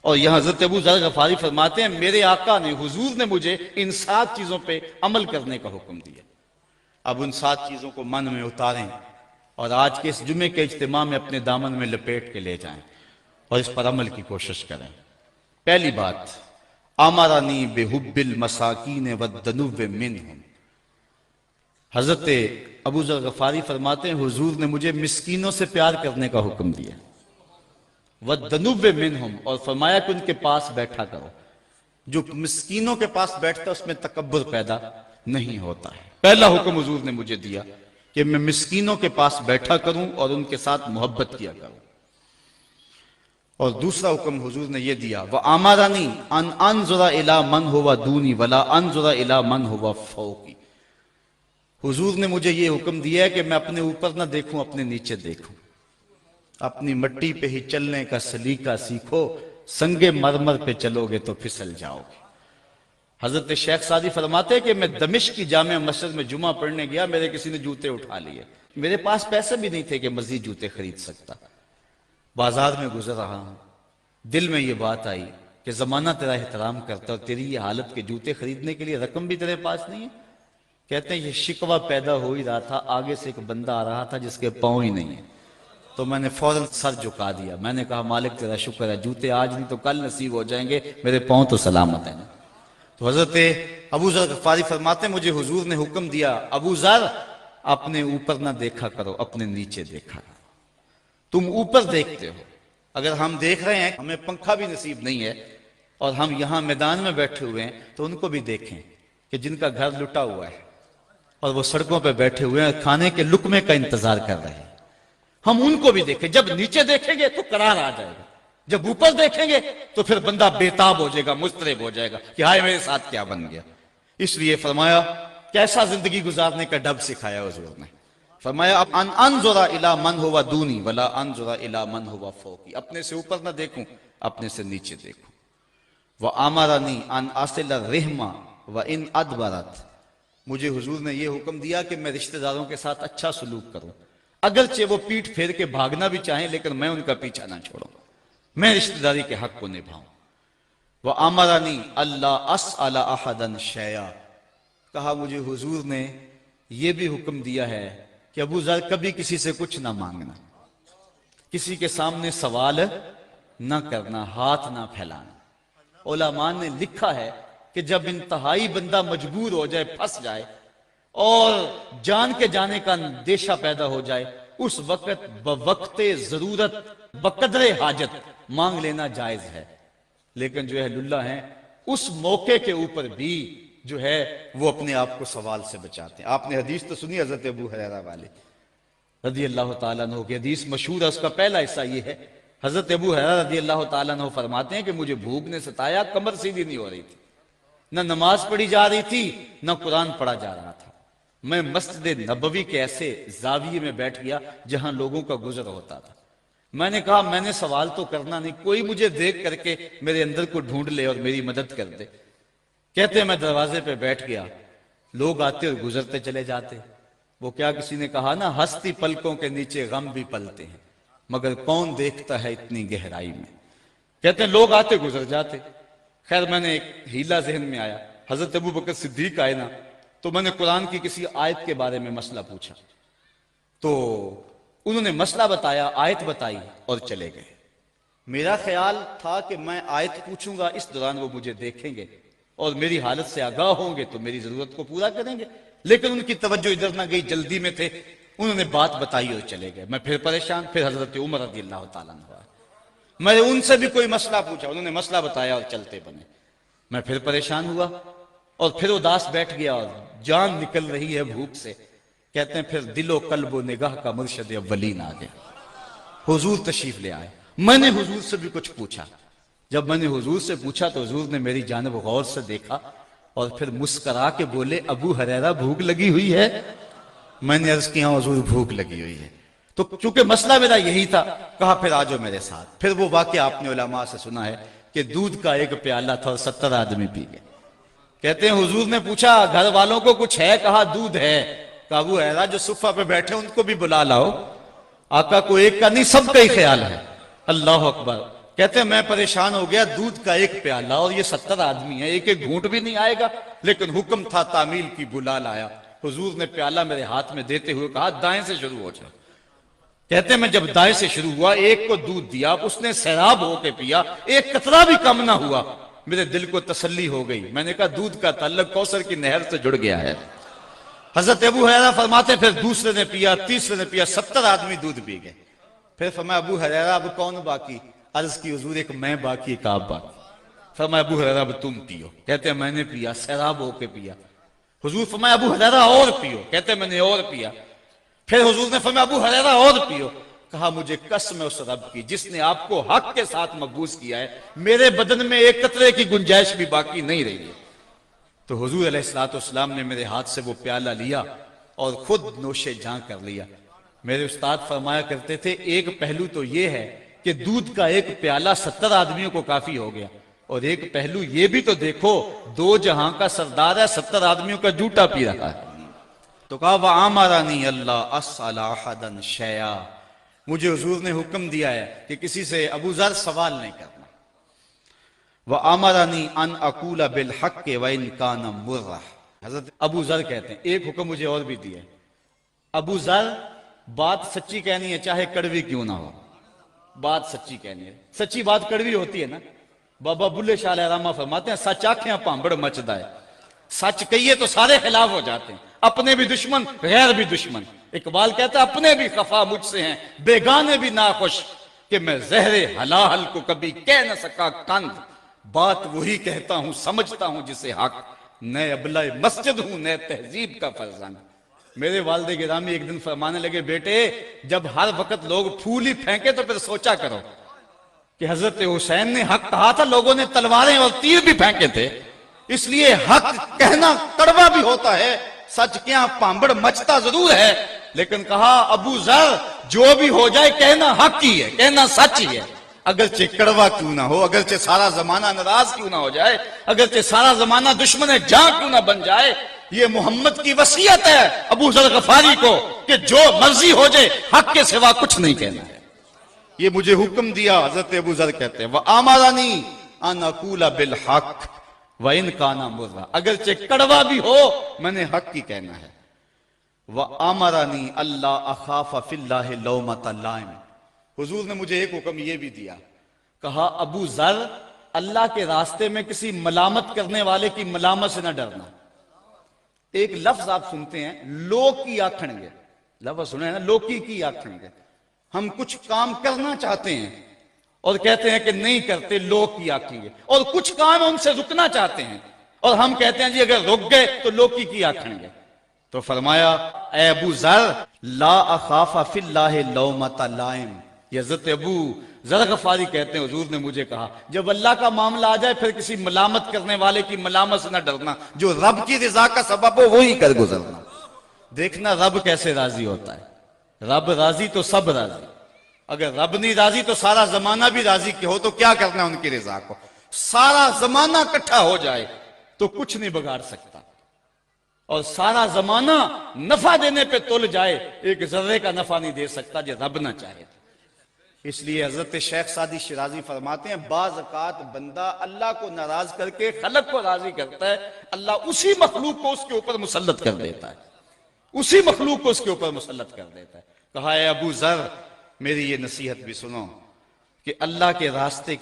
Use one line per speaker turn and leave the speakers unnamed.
اور یہاں حضرت ابو ذر غفاری فرماتے ہیں میرے آقا نے، حضور نے مجھے ان 7 چیزوں پہ عمل کرنے کا حکم دیا۔ اب ان 7 چیزوں کو من میں اتاریں اور آج کے اس جمعے کے اجتماع میں اپنے دامن میں لپیٹ کے لے جائیں اور اس پر عمل کی کوشش کریں۔ پہلی بات، امرنی بحب المساکین والدنو منہم۔ حضرت ابو ذر غفاری فرماتے ہیں حضور نے مجھے مسکینوں سے پیار کرنے کا حکم دیا، والدنو منہم، اور فرمایا کہ ان کے پاس بیٹھا کرو۔ جو مسکینوں کے پاس بیٹھتا ہے اس میں تکبر پیدا نہیں ہوتا ہے۔ پہلا حکم حضور نے مجھے دیا کہ میں مسکینوں کے پاس بیٹھا کروں اور ان کے ساتھ محبت کیا کروں۔ اور دوسرا حکم حضور نے یہ دیا، وَآمَرَنِي أَنْ أَنْظُرَ إِلَى مَنْ هُوَ دُونِي وَلَا أَنْظُرَ إِلَى مَنْ هُوَ فَوْقِي۔ حضور نے مجھے یہ حکم دیا ہے کہ میں اپنے اوپر نہ دیکھوں، اپنے نیچے دیکھوں۔ اپنی مٹی پہ ہی چلنے کا سلیقہ سیکھو، سنگ مرمر پہ چلو گے تو پھسل جاؤ گے۔ حضرت شیخ سعدی فرماتے کہ میں دمشق کی جامع مسجد میں جمعہ پڑھنے گیا، میرے کسی نے جوتے اٹھا لیے، میرے پاس پیسے بھی نہیں تھے کہ مزید جوتے خرید سکتا۔ بازار میں گزر رہا ہوں، دل میں یہ بات آئی کہ زمانہ تیرا احترام کرتا اور تیری یہ حالت کے جوتے خریدنے کے لیے رقم بھی تیرے پاس نہیں ہے۔ کہتے ہیں یہ شکوہ پیدا ہو ہی رہا تھا، آگے سے ایک بندہ آ رہا تھا جس کے پاؤں ہی نہیں ہے، تو میں نے فوراً سر جھکا دیا۔ میں نے کہا مالک تیرا شکر ہے، جوتے آج نہیں تو کل نصیب ہو جائیں گے، میرے پاؤں تو سلامت ہیں۔ تو حضرت ابو ذر غفاری فرماتے ہیں مجھے حضور نے حکم دیا، ابو ذر اپنے اوپر نہ دیکھا کرو، اپنے نیچے دیکھا کرو۔ تم اوپر دیکھتے ہو، اگر ہم دیکھ رہے ہیں ہمیں پنکھا بھی نصیب نہیں ہے اور ہم یہاں میدان میں بیٹھے ہوئے ہیں تو ان کو بھی دیکھیں کہ جن کا گھر لٹا ہوا ہے اور وہ سڑکوں پہ بیٹھے ہوئے ہیں، کھانے کے لقمے کا انتظار کر رہے ہیں، ہم ان کو بھی دیکھیں۔ جب نیچے دیکھیں گے تو قرار آ جائے گا، جب اوپر دیکھیں گے تو پھر بندہ بےتاب ہو جائے گا، مضطرب ہو جائے گا کہ ہائے میرے ساتھ کیا بن گیا۔ اس لیے فرمایا کیسا زندگی گزارنے کا ڈب سکھایا حضور نے۔ فرمایا ان انظر الی من هو دونی ولا انظر الی من هو فوقی، اپنے سے اوپر نہ دیکھوں، اپنے سے نیچے دیکھوں۔ وامرنی ان اصل الرحم وان ادبرت، مجھے حضور نے یہ حکم دیا کہ میں رشتہ داروں کے ساتھ اچھا سلوک کروں، اگرچہ وہ پیٹھ پھیر کے بھاگنا بھی چاہیں لیکن میں ان کا پیچھا نہ چھوڑوں، میں رشتہ داری کے حق کو نبھاؤں۔ وامرنی اللہ اسأل احدا شیئا، کہا مجھے حضور نے یہ بھی حکم دیا ہے کہ ابو ذر کبھی کسی سے کچھ نہ مانگنا، کسی کے سامنے سوال نہ کرنا، ہاتھ نہ پھیلانا۔ علماء نے لکھا ہے کہ جب انتہائی بندہ مجبور ہو جائے، پھنس جائے اور جان کے جانے کا اندیشہ پیدا ہو جائے، اس وقت بوقت ضرورت بقدر حاجت مانگ لینا جائز ہے، لیکن جو اہل اللہ ہیں اس موقع کے اوپر بھی جو ہے وہ اپنے آپ کو سوال سے بچاتے ہیں۔ آپ نے حدیث تو سنی حضرت ابو ہریرہ والے رضی اللہ تعالیٰ عنہ کی حدیث مشہور ہے، اس کا پہلا حصہ یہ ہے، حضرت ابو ہریرہ رضی اللہ تعالیٰ عنہ فرماتے ہیں کہ مجھے بھوک نے ستایا، کمر سیدھی نہیں ہو رہی تھی، نہ نماز پڑھی جا رہی تھی نہ قرآن پڑھا جا رہا تھا۔ میں مسجد نبوی کے ایسے زاویے میں بیٹھ گیا جہاں لوگوں کا گزر ہوتا تھا۔ میں نے کہا میں نے سوال تو کرنا نہیں، کوئی مجھے دیکھ کر کے میرے اندر کو ڈھونڈ لے اور میری مدد کر دے۔ کہتے ہیں میں دروازے پہ بیٹھ گیا، لوگ آتے اور گزرتے چلے جاتے۔ وہ کیا کسی نے کہا نا، ہستی پلکوں کے نیچے غم بھی پلتے ہیں مگر کون دیکھتا ہے اتنی گہرائی میں۔ کہتے ہیں لوگ آتے گزر جاتے۔ خیر میں نے ایک ہیلا ذہن میں آیا، حضرت ابو بکر صدیق آئے نا، تو میں نے قرآن کی کسی آیت کے بارے میں مسئلہ پوچھا، تو انہوں نے مسئلہ بتایا، آیت بتائی اور چلے گئے۔ میرا خیال تھا کہ میں آیت پوچھوں گا، اس دوران وہ مجھے دیکھیں گے اور میری حالت سے آگاہ ہوں گے تو میری ضرورت کو پورا کریں گے، لیکن ان کی توجہ ادھر نہ گئی، جلدی میں تھے، انہوں نے بات بتائی اور چلے گئے۔ میں پھر پریشان، پھر حضرت عمر رضی اللہ تعالیٰ عنہ، میں نے ان سے بھی کوئی مسئلہ پوچھا، انہوں نے مسئلہ بتایا اور چلتے بنے۔ میں پھر پریشان ہوا اور پھر اداس بیٹھ گیا اور جان نکل رہی ہے بھوک سے۔ کہتے ہیں پھر دل و قلب و نگاہ کا مرشد اولین آ گیا، حضور تشریف لے آئے۔ میں نے حضور سے بھی کچھ پوچھا، جب میں نے حضور سے پوچھا تو حضور نے میری جانب غور سے دیکھا اور پھر مسکرا کے بولے ابو ہریرہ بھوک لگی ہوئی ہے؟ میں نے عرض کیا حضور بھوک لگی ہوئی ہے۔ تو چونکہ مسئلہ میرا یہی تھا، کہا پھر آجو میرے ساتھ۔ پھر وہ واقعہ آپ نے علماء سے سنا ہے کہ دودھ کا ایک پیالہ تھا اور 70 آدمی پی گئے۔ کہتے ہیں حضور نے پوچھا گھر والوں کو کچھ ہے؟ کہا دودھ ہے۔ کہا ابو ہریرہ جو صفہ پہ بیٹھے ان کو بھی بلا لاؤ۔ آقا کو ایک کا نہیں سب کا ہی خیال ہے۔ اللہ اکبر، کہتے ہیں میں پریشان ہو گیا، دودھ کا ایک پیالہ اور یہ 70 آدمی ہیں، ایک ایک گھونٹ بھی نہیں آئے گا، لیکن حکم تھا تعمیل کی، بلا لایا۔ حضور نے پیالہ میرے ہاتھ میں دیتے ہوئے کہا دائیں سے شروع ہو جائے۔ کہتے ہیں میں جب دائیں سے شروع ہوا، ایک کو دودھ دیا، اس نے سیراب ہو کے پیا، ایک قطرہ بھی کم نہ ہوا، میرے دل کو تسلی ہو گئی۔ میں نے کہا دودھ کا تعلق کوثر کی نہر سے جڑ گیا ہے۔ حضرت ابو ہریرہ فرماتے پھر دوسرے نے پیا، تیسرے نے پیا، 70 آدمی دودھ پی گئے۔ پھر فرمایا ابو ہریرہ اب کون باقی؟ عرض کی حضور ایک میں باقی، ایک آپ باقی۔ فرمایا ابو ہریرہ اب تم پیو۔ کہتے ہیں میں نے پیا، سیراب ہو کے پیا۔ حضور فرمایا ابو ہریرہ اور پیو۔ کہتے ہیں میں نے اور پیا۔ پھر حضور نے فرمایا ابو ہریرہ اور پیو۔ کہا مجھے قسم ہے اس رب کی جس نے آپ کو حق کے ساتھ مبعوث کیا ہے، میرے بدن میں ایک قطرے کی گنجائش بھی باقی نہیں رہی ہے۔ تو حضور علیہ السلام نے میرے ہاتھ سے وہ پیالہ لیا اور خود نوش جاں کر لیا۔ میرے استاد فرمایا کرتے تھے ایک پہلو تو یہ ہے کہ دودھ کا ایک پیالہ 70 آدمیوں کو کافی ہو گیا، اور ایک پہلو یہ بھی تو دیکھو دو جہاں کا سردار ہے، 70 آدمیوں کا جوٹا پی رہا ہے۔ تو کہا وَآمَرَنِي اللَّهُ أَسْأَلَ أَحَدًا شَيْئًا، مجھے حضور نے حکم دیا ہے کہ کسی سے ابو ذر سوال نہیں کرنا۔ وَآمَرَنِي أَنْ أَقُولَ بِالْحَقِّ وَإِنْ كَانَ مُرًّا، حضرت ابو ذر کہتے ہیں ایک حکم مجھے اور بھی دیا ہے، ابو ذر بات سچی کہنی ہے چاہے کڑوی کیوں نہ ہو، بات سچی کہنی ہے۔ سچی بات کڑوی ہوتی ہے نا، بابا بلے شاہ علیہ رحمہ فرماتے ہیں سچ آنکھیں پانبڑ مچدا ہے، سچ کہیے تو سارے خلاف ہو جاتے ہیں، اپنے بھی دشمن غیر بھی دشمن۔ اقبال کہتا ہے اپنے بھی خفا مجھ سے ہیں، بیگانے بھی ناخوش، کہ میں زہر حلال کو کبھی کہہ نہ سکا کند، بات وہی کہتا ہوں سمجھتا ہوں جسے حق، نئے ابلہ مسجد ہوں نئے تہذیب کا فرزند۔ میرے والد گرامی ایک دن فرمانے لگے بیٹے جب ہر وقت لوگ پھول ہی پھینکے تو پھر سوچا کرو کہ حضرت حسین نے حق کہا تھا، لوگوں نے تلواریں اور تیر بھی پھینکے تھے، اس لیے حق کہنا کڑوا بھی ہوتا ہے، سچ کیا پانبڑ مچتا ضرور ہے، لیکن کہا ابو ذر جو بھی ہو جائے کہنا حق ہی ہے، کہنا سچ ہی ہے، اگرچہ کڑوا کیوں نہ ہو، اگرچہ سارا زمانہ ناراض کیوں نہ ہو جائے، اگرچہ سارا زمانہ دشمن جاں کیوں نہ بن جائے۔ یہ محمد کی وصیت ہے ابو ذر غفاری کو کہ جو مرضی ہو جائے حق کے سوا کچھ نہیں کہنا ہے۔ یہ مجھے حکم دیا، حضرت ابو ذر کہتے ہیں وَآمَرَنِي أَنْ أَقُولَ بِالْحَقِّ وَإِنْ كَانَ مُرًّا، اگرچہ کڑوا بھی ہو میں نے حق کی کہنا ہے۔ وَآمَرَنِي أَلَّا أَخَافَ فِي اللَّهِ لَوْمَةَ لَائِمٍ، حضور نے مجھے ایک حکم یہ بھی دیا، کہا ابو ذر اللہ کے راستے میں کسی ملامت کرنے والے کی ملامت سے نہ ڈرنا۔ ایک لفظ آپ سنتے ہیں لو کی آکھن گے، لفظ سنے ہیں نا، لوکی کی آکھن گے، ہم کچھ کام کرنا چاہتے ہیں اور کہتے ہیں کہ نہیں کرتے، لوگ کی آکھیں گے، اور کچھ کام ہم سے رکنا چاہتے ہیں اور ہم کہتے ہیں جی اگر رک گئے تو لوکی کی آکھیں گے۔ تو فرمایا اے ابو ذر لا اخاف فی اللہ لومۃ لائم، یہ حضرت ابو ذر غفاری کہتے ہیں حضور نے مجھے کہا جب اللہ کا معاملہ آ جائے پھر کسی ملامت کرنے والے کی ملامت سے نہ ڈرنا، جو رب کی رضا کا سبب ہو وہی کر گزرنا۔ دیکھنا رب کیسے راضی ہوتا ہے، رب راضی تو سب راضی، اگر رب نہیں راضی تو سارا زمانہ بھی راضی کہ ہو تو کیا کرنا ان کی رضا کو، سارا زمانہ اکٹھا ہو جائے تو کچھ نہیں بگاڑ سکتا، اور سارا زمانہ نفع دینے پہ تل جائے ایک ذرے کا نفع نہیں دے سکتا جو رب نہ چاہے۔ اس لیے حضرت شیخ سعدی شیرازی فرماتے ہیں بعض اوقات بندہ اللہ کو ناراض کر کے خلق کو راضی کرتا ہے، اللہ اسی مخلوق کو اس کے اوپر مسلط کر دیتا ہے، اسی مخلوق کو اس کے اوپر مسلط کر دیتا ہے۔ کہا ہے ابو ذر میری یہ نصیحت بھی سنو کہ اللہ کے راستے